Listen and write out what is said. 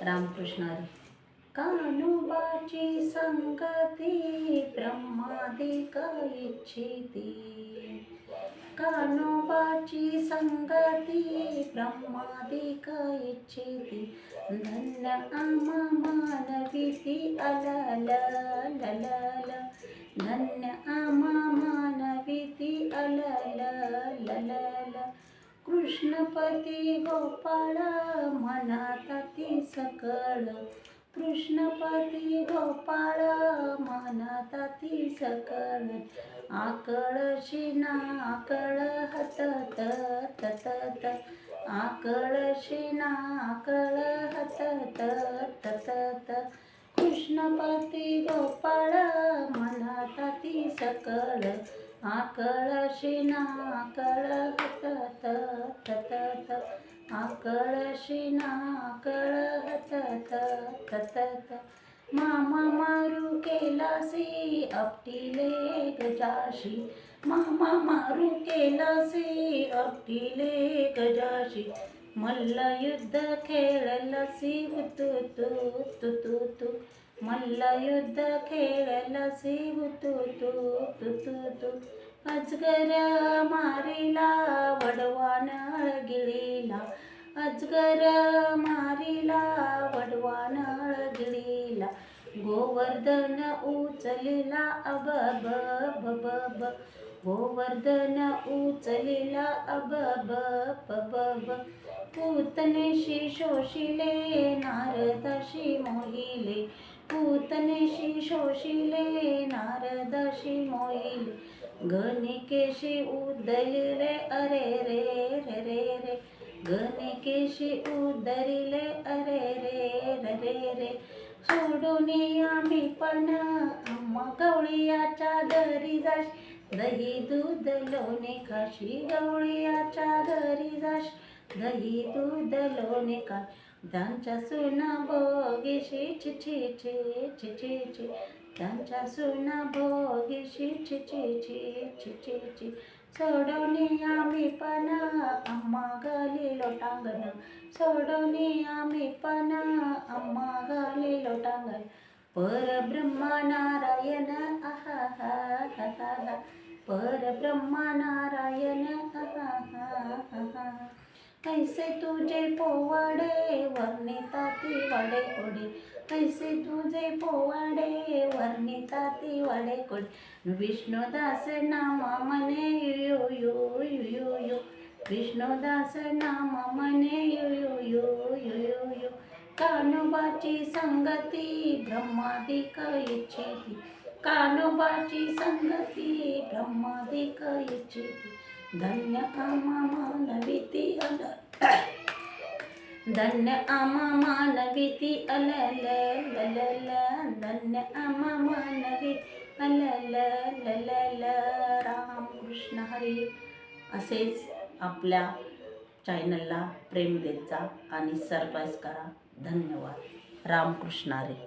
रामकृष्ण हरी. कान्होबाची संगती ब्रह्मादिक इच्छिती. कान्होबाची संगती ब्रह्मादिक इच्छिती. धन्य आम्हा मानविती अलल ललल. धन्य आम्हा मानविती अलल ललल. कृष्णपती गोपाळ मनात ती सकळ. कृष्णपती गोपाळ मनात ती सकळ. आकळशी नाकळ हतत ततत. आकळशी नाकळ हतत ततत. कृष्णपती गोपाळ मनात ती सकळ. आकळशी नाकळ हतत ततत. आकळशी नाकळ हतत ततत. मामा मारू केलासी आपटीले गजाशी. मामा मारू केलासी आपटीले गजाशी. मल्लयुद्ध खेळलसी हुतुतू तुतुतू. मल्लयुद्ध खेळलसी हुतुतू तुतुतू. अजगर मारिला वडवानळ गिळीला. अजगर मारिला वडवानळ गिळीला. गोवर्धन उचलिला अबब बबब. गोवर्धन उचलिला अबब बबब. पूतनेशी शोषिले नारदाशी मोहिले. पूतनेशी शोषिले नारदाशी मोहिले. गणिकेशी उद्धरिले अरे रे रे रे रे. गणिकेशी उद्धरिले अरे रे रे रे रे. सोडून आम्ही पण आम्हा गवळीयाच्या घरी जाशी. दही दूध लोणे खाशी. गवळीयाच्या घरी जाशी. दही दूध लोणे खाशी. त्यांच्या सुना भोगीशी छि छि छि छि छि छि. त्यांच्या सुना भोगीशी छि छि छि छि छि छि. सोडून आम्ही पण आम्हा घालिलो टांगण. सोडून आम्ही पण आम्हा घालिलो टांगण. परब्रह्मा नारायण आहा हा हा हा. परब्रह्मा नारायण आहा हा हा. ऐसे तुझे पोवाडे वर्णिताती वाडे कोडे. ऐसे तुझे पोवाडे वर्णिताती वाडे कोडे. विष्णुदास नामा मने यु यु यु यु यु. विष्णुदास नामा मने यु यु यु यु यु यु. कान्होबाची संगती ब्रह्मादिक इच्छिती. कान्होबाची संगती ब्रह्मादिक इच्छिती. धन्य आम्हा मानविती अलल. धन्य आम्हा मानविती अलल ललल. धन्य आम्हा मानविती अलल ललल. रामकृष्ण हरी. असेच आपल्या चॅनलला प्रेम देत जा आणि सबस्क्राईब करा. धन्यवाद. रामकृष्ण हरी.